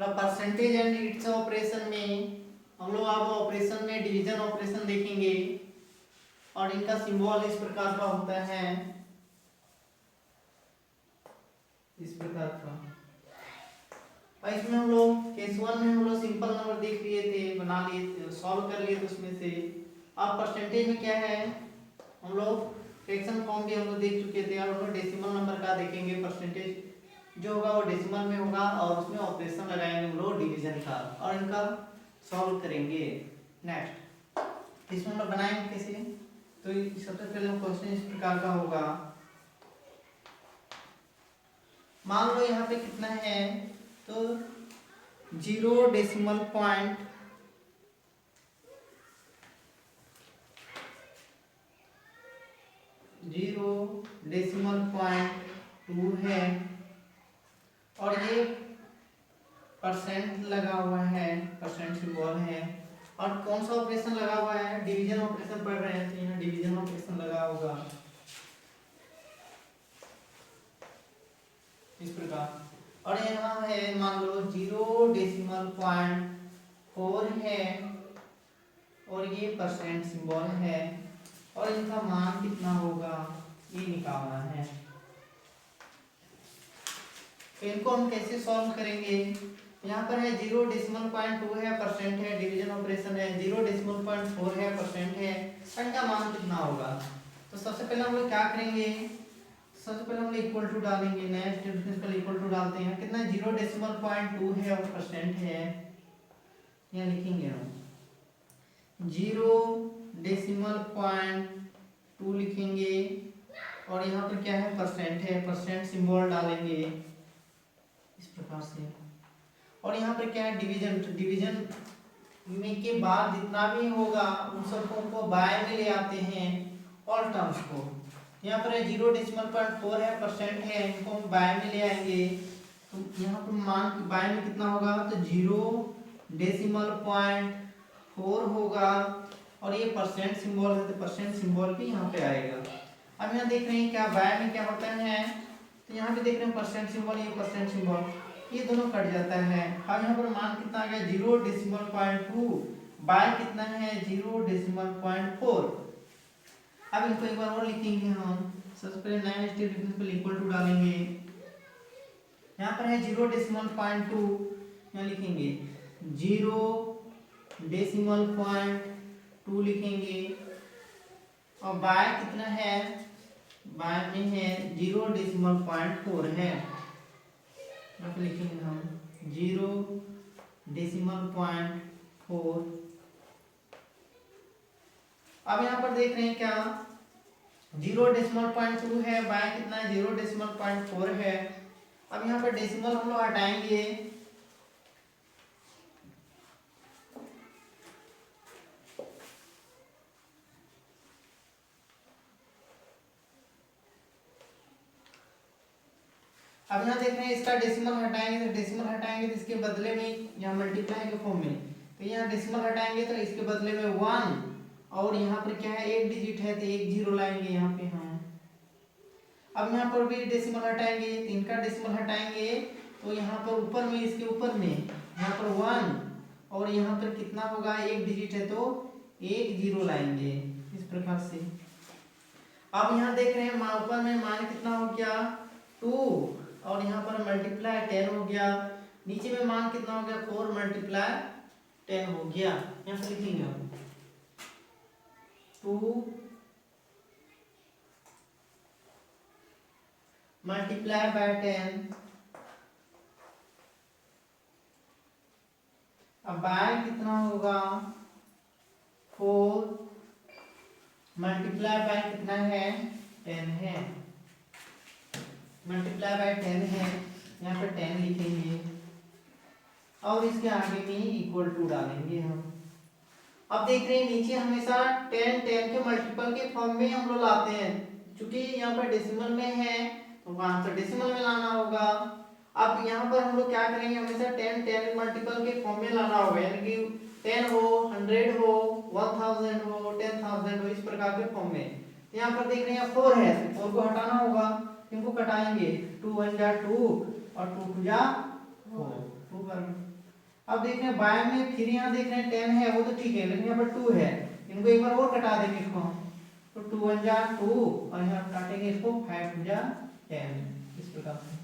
Percentage and its operation में हम लोग अब ऑपरेशन में डिवीजन ऑपरेशन देखेंगे और इनका सिंबल इस प्रकार का होता है, इस प्रकार का। और इसमें हम लोग केस 1 में हम लोग सिंपल नंबर देख लिए थे, बना लिए थे, सॉल्व कर लिए थे उसमें से। अब परसेंटेज में क्या है, हम लोग फ्रैक्शन फॉर्म भी हम लोग देख चुके थे और हम लोग डेसिमल नंबर का देखेंगे। परसेंटेज जो होगा वो डेसिमल में होगा और उसमें ऑपरेशन लगाएंगे हम लोग डिवीजन का और इनका सॉल्व करेंगे। नेक्स्ट इसमें हम लोग बनाएंगे कैसे, तो सबसे पहले क्वेश्चन इस प्रकार का होगा। मान लो यहाँ पे कितना है, तो 0.2 है और ये परसेंट लगा हुआ है, परसेंट सिंबल है। और कौन सा ऑपरेशन लगा हुआ है, डिवीजन ऑपरेशन पढ़ रहे हैं तो यहाँ डिवीजन ऑपरेशन लगा होगा इस प्रकार। और यहाँ है मान लो 0.4 है और ये परसेंट सिंबल है और इनका मान कितना होगा ये निकालना है। तो इनको हम कैसे सॉल्व करेंगे, यहाँ पर है 0.2 है, परसेंट है, डिवीजन ऑपरेशन है, 0.4 है, परसेंट है, इनका मान कितना होगा। तो सबसे पहले हम लोग क्या करेंगे, सबसे पहले हम लोग इक्वल टू डालेंगे, नया स्टेटमेंट इक्वल टू डालते हैं। कितना 0.2 है और परसेंट है, यहाँ लिखेंगे हम 0.2 लिखेंगे और यहाँ पर क्या है, परसेंट है, परसेंट सिंबल डालेंगे इस प्रकार से। और यहाँ पर क्या है, डिवीजन, डिवीजन में के बाद जितना भी होगा उन सबको को बाय में ले आते हैं और टर्म्स को। यहाँ पर 0.4 है, परसेंट है, इनको हम बाय में ले आएंगे तो यहाँ पर मान बाय में कितना होगा, तो 0.4 होगा और ये परसेंट सिंबल है तो परसेंट सिंबल भी यहाँ पे आएगा। अब यहाँ देख रहे हैं क्या बाय में क्या होता है, तो यहाँ पे देख रहे हैं परसेंट सिंबल, ये परसेंट सिंबल, ये दोनों कट जाता है। अब यहाँ पर मान कितना आ गया 0.2, बाय कितना है 0.4। अब इनको एक बार और लिखेंगे हम, सबसे पहले नया स्टेटमेंट पे इक्वल टू डालेंगे। यहाँ पर है 0.2, यहाँ लिखेंगे 0.2 लिखेंगे और बाय कितना है, बाय में है 0.4 है, यहाँ पे लिखेंगे हम 0.4। अब यहाँ पर देख रहे हैं क्या 0.2 है, बाय कितना है 0.4 है। अब यहाँ पर डेसिमल हम लोग हटाएंगे, अब यहाँ देख रहे हैं इसका डेसिमल हटाएंगे, तो डेसिमल हटाएंगे तो इसके बदले में यहाँ मल्टीप्लाई के फॉर्म में, तो यहाँ डेसिमल हटाएंगे तो इसके बदले में 1 और यहाँ पर क्या है एक डिजिट है तो एक जीरो लाएंगे यहाँ पे हम। अब यहाँ पर भी डेसिमल हटाएंगे, 3 का डेसिमल हटाएंगे तो यहाँ पर ऊपर में, इसके ऊपर में यहाँ पर 1 और यहाँ पर कितना होगा एक डिजिट है तो एक जीरो लाएंगे इस प्रकार से। अब यहाँ देख रहे हैं ऊपर में मान कितना हो गया 2 और यहाँ पर मल्टीप्लाई 10 हो गया, नीचे में मान कितना हो गया 4 मल्टीप्लाई 10 हो गया। यहाँ से लिखेंगे हम 2 मल्टीप्लाई बाय 10। अब बाय कितना होगा 4 मल्टीप्लाई बाय कितना है 10 है, मल्टीप्लाई बाय 10 है, यहाँ पर 10 लिखेंगे और इसके आगे में इक्वल टू डालेंगे हम। अब देख रहे हैं नीचे हमेशा 10 के मल्टीपल के फॉर्म में हम लोग लाते हैं, क्योंकि यहाँ पर डेसिमल में है तो वहां से डेसिमल में लाना होगा। अब यहाँ पर हम लोग क्या करेंगे, हमेशा 10 मल्टीपल के फॉर्म में लाना होगा, यानी कि 10 हो, 100 हो, 1000 हो, 10,000 हो, इस प्रकार के फॉर्म में। यहाँ पर देख रहे हैं 4 है, 4 को हटाना होगा, इनको कटाएंगे 2 1 जा 2 और 2 2 जा 4, 2 पर अब देख रहे हैं बाय में, फिर यहाँ देख रहे हैं 10 है, वो तो ठीक है, लेकिन यहाँ पर 2 है, इनको एक बार और कटा देंगे इसको हम, तो 2 1 जा 2 और यहाँ काटेंगे इसको 5 2 जा 10, इस प्रकार से।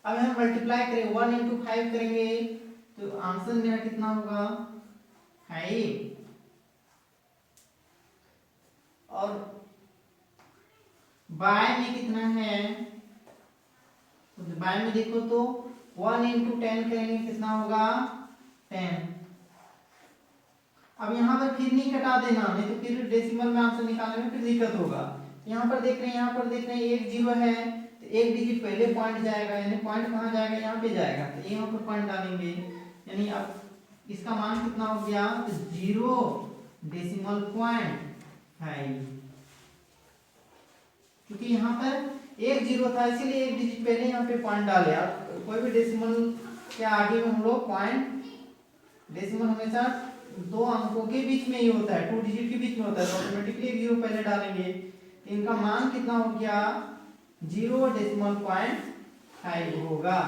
अब हम मल्टीप्लाई करें 1 इंटू 5 करेंगे तो आंसर मेरा कितना होगा 5, और बाय में कितना है, तो बाय में देखो तो 1 इंटू 10 करेंगे कितना होगा 10। अब यहाँ पर फिर नहीं कटा देना, नहीं तो फिर डेसिमल में आंसर निकालने में फिर दिक्कत होगा। यहाँ पर देख रहे हैं, यहाँ पर देख रहे हैं एक जीरो है, तो एक डिजिट पहले पॉइंट जाएगा, यानी पॉइंट कहाँ जाएगा, यहाँ पे जाएगा, तो यहाँ पर पॉइंट डालेंगे, यानी अब इसका मान कितना हो गया, तो 0.5, क्योंकि यहाँ पर एक जीरो था इसीलिए एक डिजिट पहले यहाँ पे पॉइंट डाले। अब कोई भी डेसिमल के आगे में हम लोग पॉइंट, डेसिमल हमेशा दो अंकों के बीच में ही होता है, 2 डिजिट के बीच में होता है, तो ऑटोमेटिकली जीरो पहले डालेंगे, तो इनका मान कितना हो गया 0.5 होगा।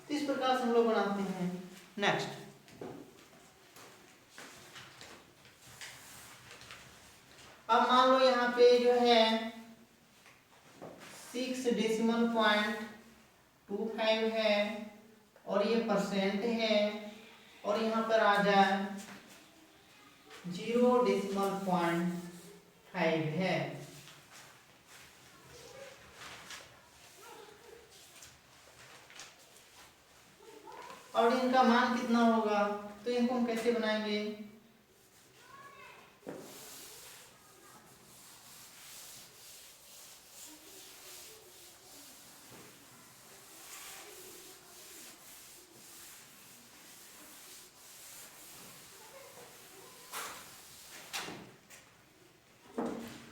तो इस प्रकार से हम लोग बनाते हैं। नेक्स्ट, अब मान लो यहाँ पे जो है 6.25 है और ये परसेंट है, और यहाँ पर आ जाए 0.5 है। और इनका मान कितना होगा, तो इनको हम कैसे बनाएंगे,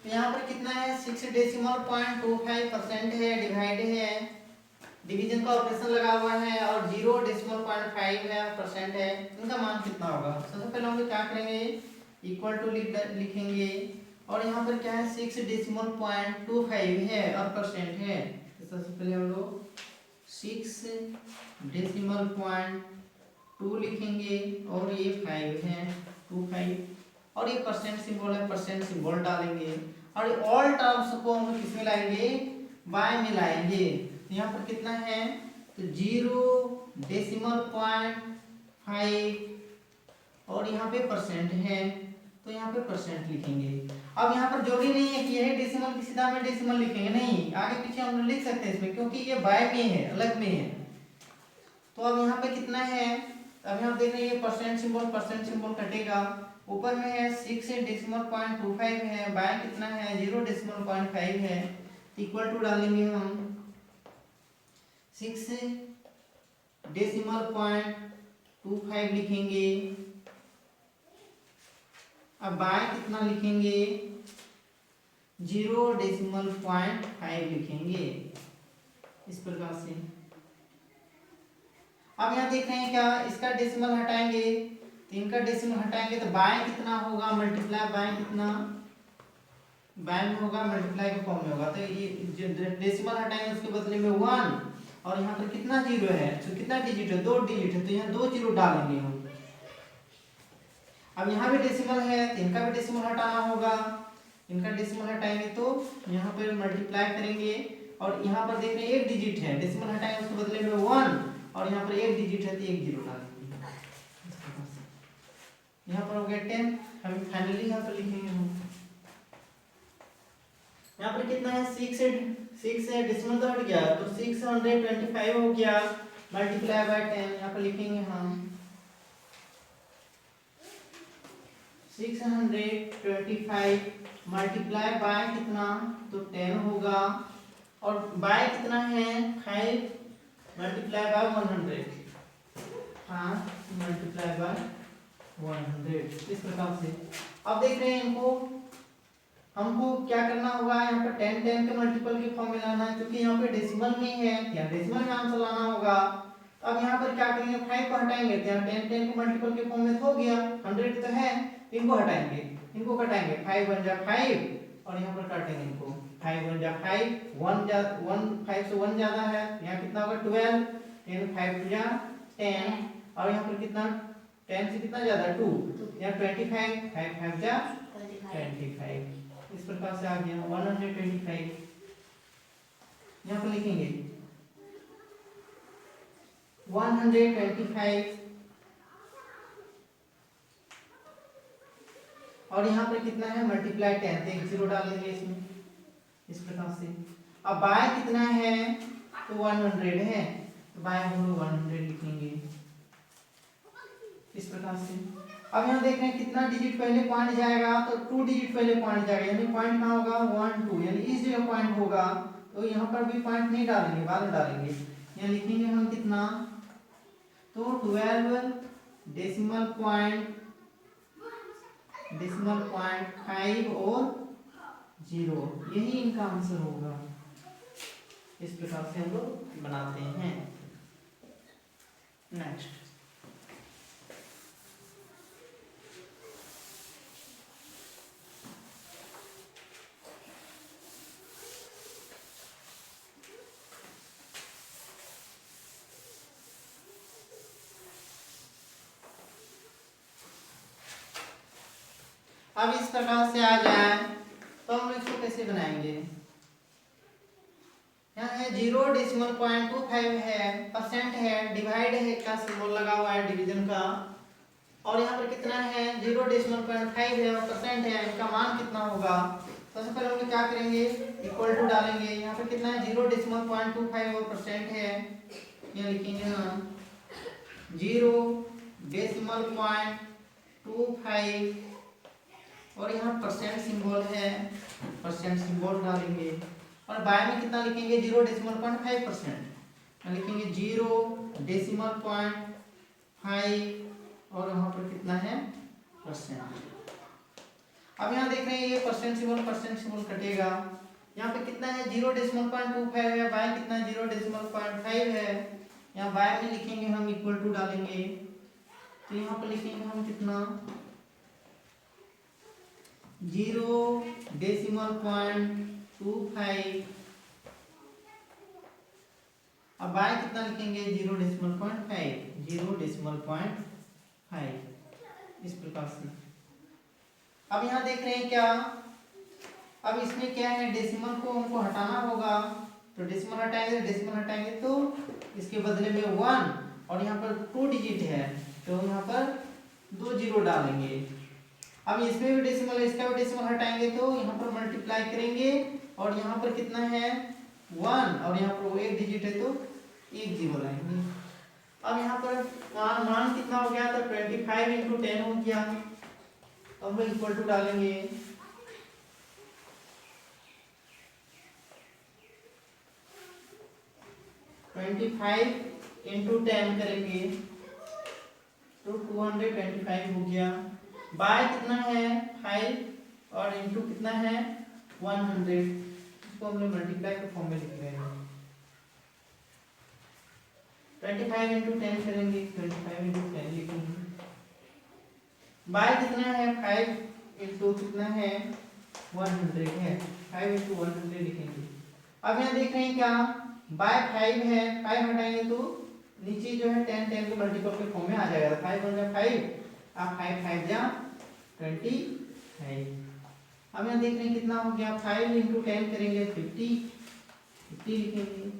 यहाँ पर कितना है 6.25% है, डिवाइड है, डिवीजन का ऑपरेशन लगा हुआ है, और 0.5 है परसेंट है, इनका मान कितना होगा। सबसे पहले हम लोग क्या करेंगे, इक्वल टू लिखेंगे, और यहाँ पर क्या है 6.25 है और परसेंट है, तो सबसे पहले हम लोग 6.2 लिखेंगे, और ये 5 है 25, और ये परसेंट सिंबल है, परसेंट सिंबल डालेंगे, और ऑल टर्म्स को हम लोग किसमें लाएंगे, बाय में लाएंगे। यहाँ पर कितना है, तो 0.5 और यहाँ पे परसेंट है, तो यहाँ पे परसेंट लिखेंगे। अब यहाँ पर जरूरी नहीं है कि यही डेसिमल की सीधा में डेसिमल लिखेंगे, नहीं, आगे पीछे हम लोग लिख सकते हैं इसमें, क्योंकि ये बाय में है, अलग में है। तो अब यहाँ पे कितना है, अब यहाँ देख रहे हैं ये परसेंट सिंबल कटेगा, ऊपर में है 6.25 है, बाय कितना है 0.5 है, इक्वल टू डालेंगे हम 6.25 लिखेंगे। अब बाय कितना लिखेंगे 0.5 लिखेंगे, इस प्रकार से। अब यहाँ देख रहे हैं क्या, इसका डेसिमल हटाएंगे, तो इनका डेसिमल हटाएंगे, तो बाय कितना होगा, मल्टीप्लाई बाय कितना, बाय में होगा मल्टीप्लाई के फॉर्म में होगा, तो ये जो डेसिमल हटाएंगे उसके बदले में 1, और यहाँ पर कितना जीरो है, तो कितना डिजिट है 2 डिजिट है, तो यहाँ 2 जीरो डालेंगे हम। अब यहाँ भी डेसिमल है, तो इनका भी डेसिमल हटाना होगा, इनका डेसिमल हटाएंगे तो यहाँ पर मल्टीप्लाई करेंगे, और यहाँ पर देख रहे हैं एक डिजिट है, डेसिमल हटाएंगे उसके बदले में 1, और यहाँ पर एक डिजिट है तो एक जीरो डालेंगे। यहाँ पर हो गया 10, हम फाइनली यहाँ पर लिखेंगे हम, यहाँ पर कितना है 6 है, डेसिमल तो हट गया, तो 625 हो गया, मल्टीप्लाई बाय 10, यहाँ पर लिखेंगे हम 625 मल्टीप्लाई बाय कितना, तो 10 होगा, और बाय कितना है 5 मल्टीप्लाई बाय 100, हाँ मल्टीप्लाई बाय 100, इस प्रकार से। अब देख रहे हैं इनको, हमको क्या करना होगा, यहाँ पर 10 के मल्टीपल के फॉर्म में लाना है, क्योंकि यहाँ पे डेसिमल में है, यहाँ डेसिमल में आंसर लाना होगा। तो अब यहाँ पर क्या करेंगे, 5 को हटाएंगे, तो यहाँ 10 के मल्टीपल के फॉर्म में हो गया, 100 तो है, इनको हटाएंगे, इनको कटाएंगे, 5 1 जा 5, और यहाँ पर काटेंगे इनको, 5 1 जा 5, 5 से 1 ज्यादा है, यहाँ कितना होगा 12, 5 2 जा 10, और यहाँ पर कितना 10 से कितना ज्यादा 2, यहाँ 25, 5 5 जा 25, इस प्रकार से आ गया 125। यहाँ पर लिखेंगे 125 और यहाँ पर कितना है मल्टीप्लाई 10, तो एक जीरो डाल देंगे इसमें इस प्रकार से। अब बाय कितना है तो 100 है, तो बाय हम लोग 100 लिखेंगे इस प्रकार से। अब यहाँ देख रहे हैं कितना डिजिट पहले पॉइंट जाएगा, तो 2 डिजिट पहले पॉइंट जाएगा, यानी पॉइंट कहाँ होगा 1 2, यानी इस जगह पॉइंट होगा, तो यहाँ पर भी पॉइंट नहीं डालेंगे, बाद में डालेंगे। यहाँ लिखेंगे हम कितना, तो 12 डेसिमल पॉइंट 5 और 0, यही इनका आंसर होगा। इस प्रकार से हम लोग बनाते हैं। नेक्स्ट, अब इस प्रकार से आ जाए तो हम इसको कैसे बनाएंगे। यहाँ है 0.25 है, परसेंट है, डिवाइड है का सिंबल लगा हुआ है डिवीजन का, और यहाँ पर कितना है 0.5 है और परसेंट है, इनका मान कितना होगा। सबसे पहले हम क्या करेंगे, इक्वल टू डालेंगे। यहाँ पर कितना है 0.25 और परसेंट है, यहाँ लिखेंगे हम 0.25 और यहाँ परसेंट सिंबल है, परसेंट सिंबल डालेंगे। और बाय में कितना लिखेंगे 0.5%, लिखेंगे 0.5 और यहाँ पर कितना है परसेंट। अब यहाँ देख रहे हैं ये परसेंट सिंबल कटेगा। यहाँ पे कितना है 0.25 है, बाय कितना है 0.5 है। यहाँ बाय में लिखेंगे हम इक्वल टू डालेंगे, तो यहाँ पर लिखेंगे हम कितना 0.25। अब बाय कितना लिखेंगे 0.5 इस प्रकार से। अब यहाँ देख रहे हैं क्या, अब इसमें क्या है डेसिमल को हमको हटाना होगा, तो डेसिमल हटाएंगे तो इसके बदले में 1 और यहाँ पर 2 डिजिट है, तो यहाँ पर 2 जीरो डालेंगे। अब इसमें भी डेसिमल है, इसका भी डेसिमल हटाएंगे तो यहाँ पर मल्टीप्लाई करेंगे, और यहाँ पर कितना है 1 और यहाँ पर 1 डिजिट है तो 1 जीरो लाएंगे। अब यहाँ पर मान कितना हो गया, तो 25 इंटू 10 हो गया, तो हम इक्वल टू डालेंगे 25 इंटू 10 करेंगे तो 225 हो गया। बाय कितना है 5 और इंटू कितना है 100, इसको हम लोग मल्टीप्लाई के फॉर्म में लिख रहे हैं। 25 इंटू 10 करेंगे, 25 इंटू 10 लिखेंगे। बाय कितना है 5 इंटू कितना है 100 है, 5 इंटू 100 लिखेंगे। अब यहाँ देख रहे हैं क्या, बाय 5 है, 5 हटाएंगे तो नीचे जो है 10 10 के मल्टीपल के फॉर्म में आ जाएगा। 5 1 जा 5, अब 5 5 जा 25। अब यहाँ देख रहे हैं कितना हो गया, 5 इंटू 10 करेंगे 50 लिखेंगे।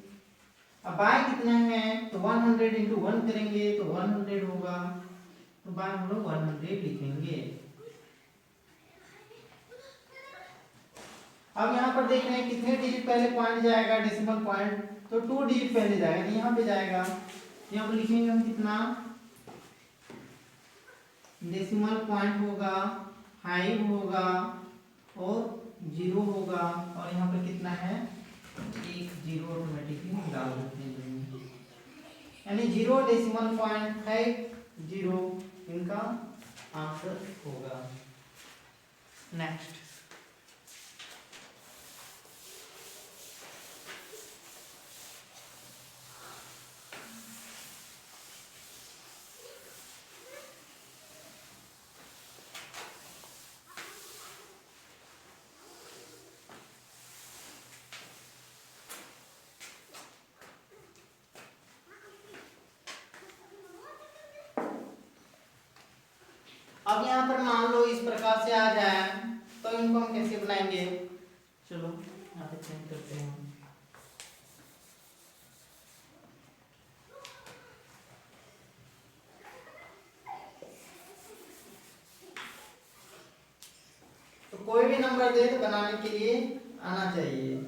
अब बाय कितना है तो 100 इंटू 1 करेंगे तो 100 होगा, तो बाय हम लोग 100 लिखेंगे। अब यहाँ पर देख रहे हैं कितने डिजिट पहले पॉइंट जाएगा डेसिमल पॉइंट, तो 2 डिजिट पहले जाएगा, यहाँ पे जाएगा। यहाँ पर लिखेंगे हम कितना डेसिमल पॉइंट होगा 5 होगा और 0 होगा, और यहाँ पर कितना है 1 0 ऑटोमेटिकली डाल देते हैं, यानी 0.50 इनका आंसर होगा। नेक्स्ट, अब यहाँ पर मान लो इस प्रकार से आ जाए तो इनको हम कैसे बनाएंगे, चलो यहाँ पे चेंज करते हैं। तो कोई भी नंबर दे तो बनाने के लिए आना चाहिए।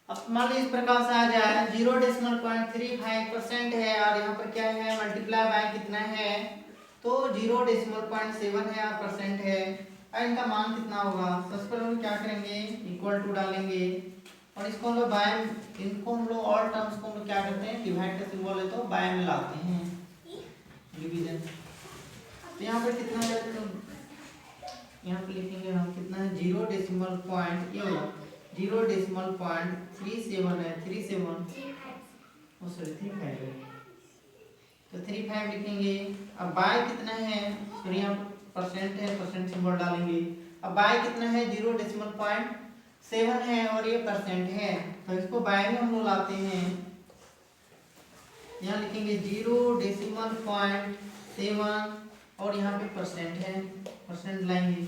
अब मान लो इस प्रकार से आ जाए 0.35% है और यहाँ पर क्या है मल्टीप्लाई बाय कितना है, तो 0.7 है और परसेंट है और इनका मान कितना होगा। सबसे पहले हम क्या करेंगे, इक्वल टू डालेंगे और इसको हम लोग बाय, इनको हम लोग ऑल टर्म्स को हम लोग क्या करते हैं, डिवाइड का सिंबल है तो बाय में लाते हैं, डिवीजन। तो यहाँ पर कितना है, तो यहाँ पे लिखेंगे हम कितना है 0.37 है, 37 ओ सॉरी 35 है, तो 35 लिखेंगे। अब बाय कितना है, सॉरी यहाँ परसेंट है, परसेंट सिंबल डालेंगे। अब बाय कितना है 0.7 है और ये परसेंट है, तो इसको बाय में हम लोग लाते हैं, यहाँ लिखेंगे 0.7 और यहाँ पे परसेंट है, परसेंट लाएंगे।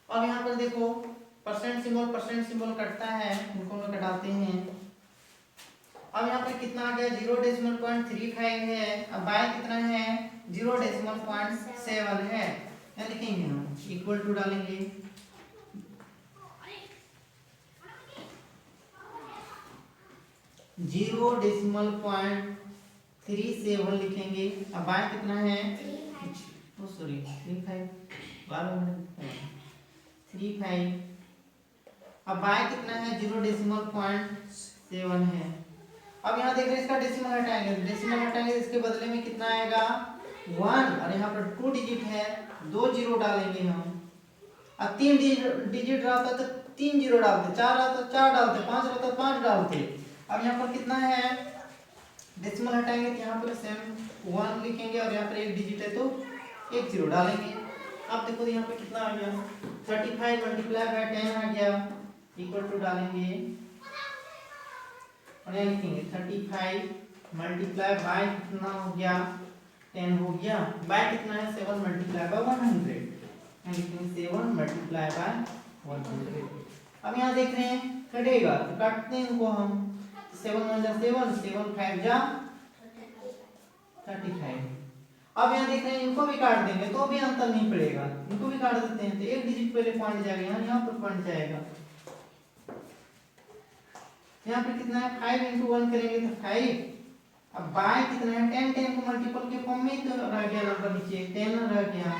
अब यहाँ पर देखो परसेंट सिंबल कटता है, उनको हम कटाते हैं। अब यहाँ पर कितना आ गया 0.35 है, अब बाय कितना है 0.7 है, क्या लिखेंगे हम, इक्वल टू डालेंगे। जीरो डेसिमल पॉइंट 37 लिखेंगे। अब बाय कितना है, सॉरी 35, 35। अब बाय कितना है 0.7 है। अब यहाँ देख रहे हैं इसका डेसिमल हटाएंगे, डेसिमल हटाएंगे इसके बदले में कितना आएगा 1 और यहाँ पर 2 डिजिट है, 2 जीरो डालेंगे हम। अब 3 डिजिट रहता तो 3 जीरो डालते, 4 रहता तो 4 डालते, 5 रहता तो 5 डालते। अब यहाँ पर कितना है, डेसिमल हटाएंगे तो यहाँ पर सेम 1 लिखेंगे और यहाँ पर 1 डिजिट है तो 1 जीरो डालेंगे। अब देखो यहाँ पे कितना आ गया 35 मल्टीप्लाई बाय 10 आ गया, इक्वल टू डालेंगे और यहाँ लिखेंगे 35 मल्टीप्लाई बाय कितना हो गया 10 हो गया, बाय कितना है 7 मल्टीप्लाई बाय 100, यहाँ लिखेंगे 7 मल्टीप्लाई बाय 100। अब यहाँ देख रहे हैं कटेगा तो काटते हैं इनको हम, 7 1 जा 7, 7 5 जा 35। अब यहाँ देख रहे हैं इनको भी काट देंगे तो भी अंतर नहीं पड़ेगा, इनको भी काट देते हैं तो 1 डिजिट पहले पॉइंट जाएगा, यहाँ पर पॉइंट जाएगा। यहाँ पर कितना है 5 × 1 करेंगे तो 5। अब बाय कितना है 10, 10 को मल्टीपल के फॉर्म में तो रह गया नंबर नीचे 10 रह गया,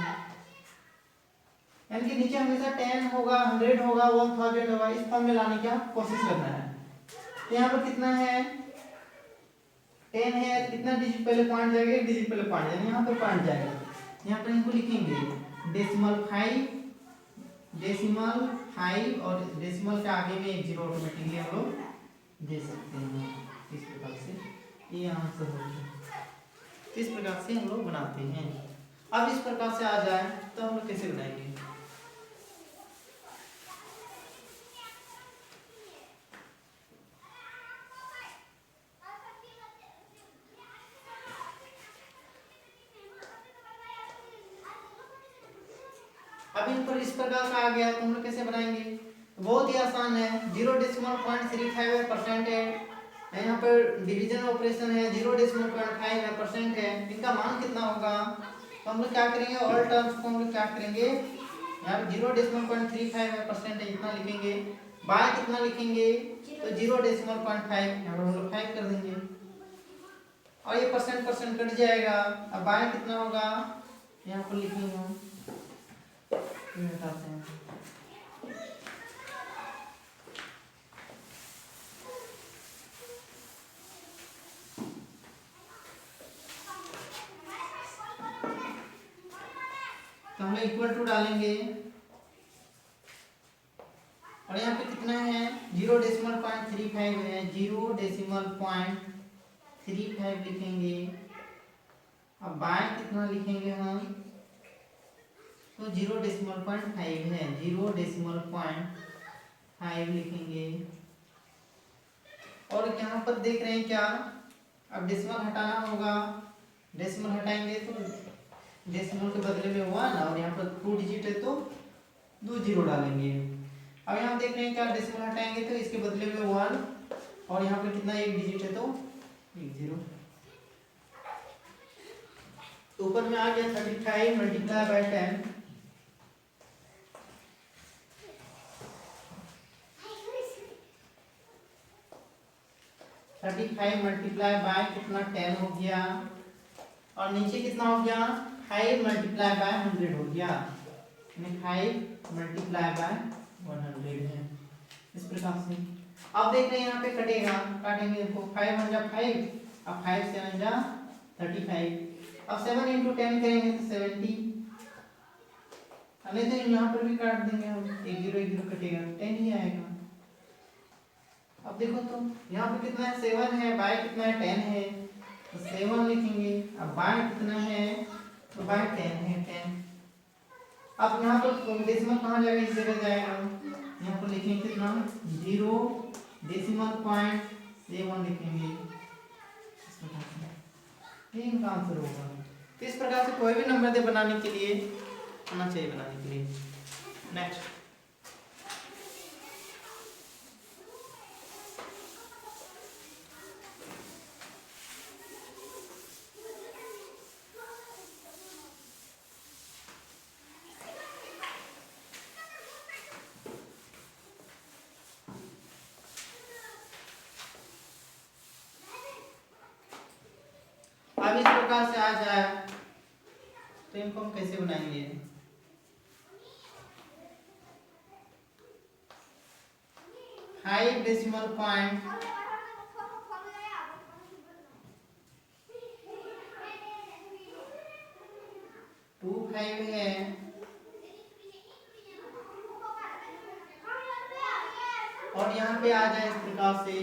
यानी कि नीचे हमेशा 10 होगा, 100 होगा, 1000 होगा, इस फॉर्म में लाने की कोशिश करना है। तो यहाँ पर कितना है 10 है, कितना डिजिट पहले पॉइंट जाएगा, 1 डिजिट पहले पॉइंट जाएगा, यहाँ पर पॉइंट जाएगा। यहाँ पर इनको लिखेंगे डेसिमल 5 और डेसिमल के आगे में 1 जीरो ऑटोमेटिकली हम लोग दे सकते हैं। इस प्रकार से ये आंसर हो गया। इस प्रकार से हम लोग बनाते हैं। अब इस प्रकार से आ जाए तो हम लोग कैसे बनाएंगे, अब इन पर इस प्रकार का आ गया तो हम लोग कैसे बनाएंगे, बहुत ही आसान है। 0.35% है, यहाँ पर डिवीजन ऑपरेशन है, 0.5 है, परसेंट है, इनका मान कितना होगा। तो हम लोग क्या करेंगे ऑल टर्म्स को हम लोग क्या करेंगे, यहाँ 0.35 है, परसेंट है, इतना लिखेंगे। बाय कितना लिखेंगे तो 0.5 यहाँ पर हम लोग 5 कर देंगे और ये परसेंट कट जाएगा। अब बाय कितना होगा यहाँ पर लिखेंगे हम, हटाते हैं। तो हम इक्वल टू डालेंगे और यहाँ पे कितना है 0.35 है, 0.35 लिखेंगे अब बाय कितना लिखेंगे हम, तो 0.5 है, 0.5 लिखेंगे। और यहाँ पर देख रहे हैं क्या, अब डेसिमल हटाना होगा, डेसिमल हटाएंगे तो डेसिमल के बदले में 1 और यहाँ पर 2 डिजिट है तो 2 जीरो डालेंगे। अब यहाँ देख रहे हैं क्या, डेसिमल हटाएंगे तो इसके बदले में 1 और यहाँ पर कितना एक डिजिट है तो 1 जीरो। तो ऊपर में आ गया 35 multiply by 10। Thirty five multiply by कितना 10 हो गया, और नीचे कितना हो गया 5 मल्टीप्लाई बाय 100 हो गया, 5 मल्टीप्लाई बाय 100 है। इस प्रकार से अब देख रहे हैं यहाँ पे कटेगा, काटेंगे देखो 5 1 जा 5, अब 5 7 जा 35, अब 7 इंटू 10 करेंगे तो 70, नहीं तो यहाँ पर भी काट देंगे हम, एक जीरो कटेगा 10 ही आएगा। अब देखो तो यहाँ पे कितना है 7 है, बाय कितना है 10 है, तो 7 लिखेंगे। अब बाय कितना है, तो बाय 10 है 10। अब यहाँ पर डेसिमल कहाँ जाएगा, इस जगह जाएगा, यहाँ पर लिखेंगे कितना 0.7 लिखेंगे, ये इनका आंसर होगा। तो इस प्रकार से कोई भी नंबर दे बनाने के लिए आना चाहिए, बनाने के लिए। नेक्स्ट अब इस प्रकार से आ जाए तो इनको हम कैसे बनाएंगे, फाइव डेसिमल पॉइंट 25 है, और यहाँ पे आ जाए इस प्रकार से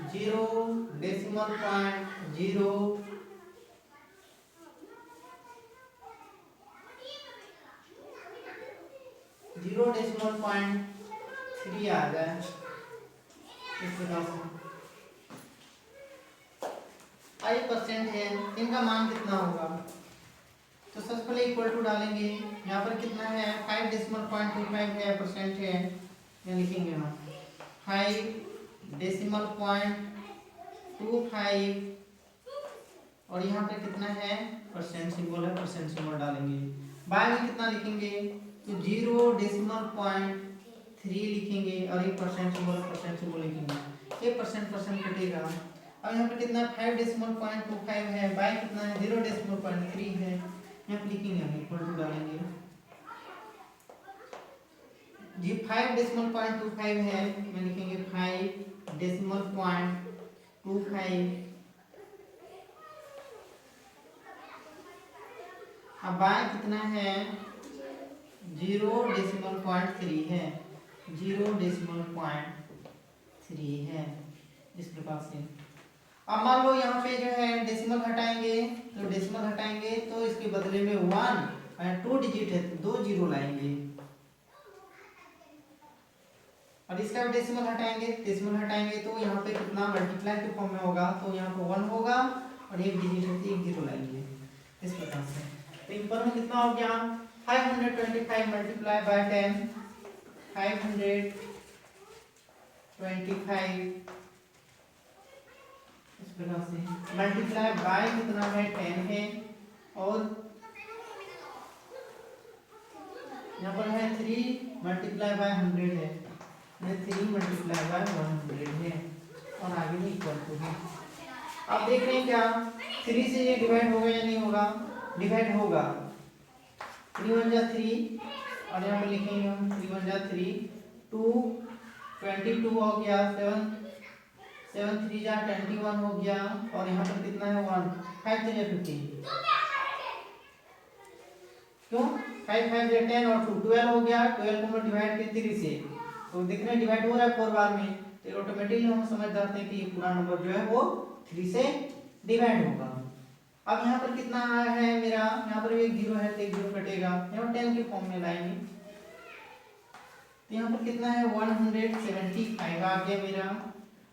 0.3 आ जाए इस प्रकार से। आई परसेंट है, इनका मान कितना होगा, तो सबसे पहले इक्वल टू डालेंगे, यहाँ पर कितना है 5.25 है, परसेंट है, यहाँ लिखेंगे हम 5.25 और यहाँ पे कितना है परसेंट सिंबल है, परसेंट सिंबल डालेंगे। बाय में कितना लिखेंगे, तो 0.3 लिखेंगे और एक परसेंट सिंबल लिखेंगे, ये परसेंट कटेगा। अब यहाँ पे कितना 5.25 है, बाय कितना है 0.3 है, यहाँ पे लिखेंगे हम इक्वल टू डालेंगे, जी 5.25 है, मैं लिखेंगे 5.25। अब बाय कितना है 0.3 है, 0.3 है, इस प्रकार से। अब मान लो यहाँ पे जो है डेसिमल हटाएंगे, तो डेसिमल हटाएंगे तो इसके बदले में 1 2 डिजिट है तो 2 जीरो लाएंगे, और इसका भी डेसिमल हटाएंगे, तो यहाँ पे कितना मल्टीप्लाई के फॉर्म में होगा, तो यहाँ पे 1 होगा और एक डिजिट है तो 1 जीरो लाएंगे, इस प्रकार से। तो ऊपर में कितना हो गया 525 मल्टीप्लाई बाय 10, 525 इस प्रकार से, मल्टीप्लाई बाय कितना है 10 है, और यहाँ पर है 3 मल्टीप्लाई बाय 100 है, 3 मल्टीप्लाई बाय 100 है, और आगे भी इक्वल टू है। आप देख रहे हैं क्या 3 से ये डिवाइड होगा या नहीं होगा, डिवाइड होगा, 3 1 जा 3 और यहाँ पे लिखेंगे हम 3 1 जा 3, 2 22 हो गया, 7 3 जा 21 हो गया, और यहाँ पर कितना है 1, 5 3 जा 15, क्यों 5 5 जा 10 और 2 12 हो गया, 12 को हम डिवाइड किए 3 से, तो दिख रहे डिवाइड हो रहा है 4 बार में, तो ऑटोमेटिकली हम समझ जाते हैं कि ये पूरा नंबर जो है वो 3 से डिवाइड होगा। अब यहाँ पर कितना है मेरा, यहाँ पर एक 0 है तो एक 0 कटेगा, यहाँ 10 के फॉर्म में लाएंगे तो यहाँ पर कितना है 175 आ गया मेरा।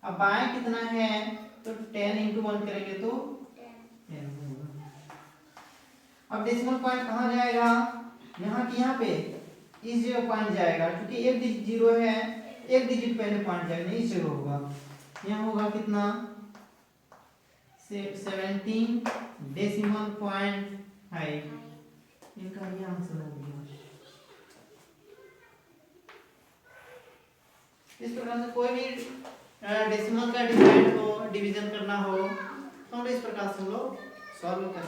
अब बाएं कितना है तो 10 into 1 करेंगे तो 10 होगा। अब डेसिमल पॉइंट कहाँ जाएगा, यहाँ की यहाँ पे इस जगह पॉइंट जाएगा, क्योंकि एक डिजिट 0 है, एक डिजिट पहले पॉइंट जाएगा, इस जगह होगा। यहाँ होगा कितना 17 डेसिमल पॉइंट 5, इनका ये आंसर हो गया। इस प्रकार से कोई भी डेसिमल का डिवाइड हो, डिवीजन करना हो तो हम इस प्रकार से हम लोग सॉल्व कर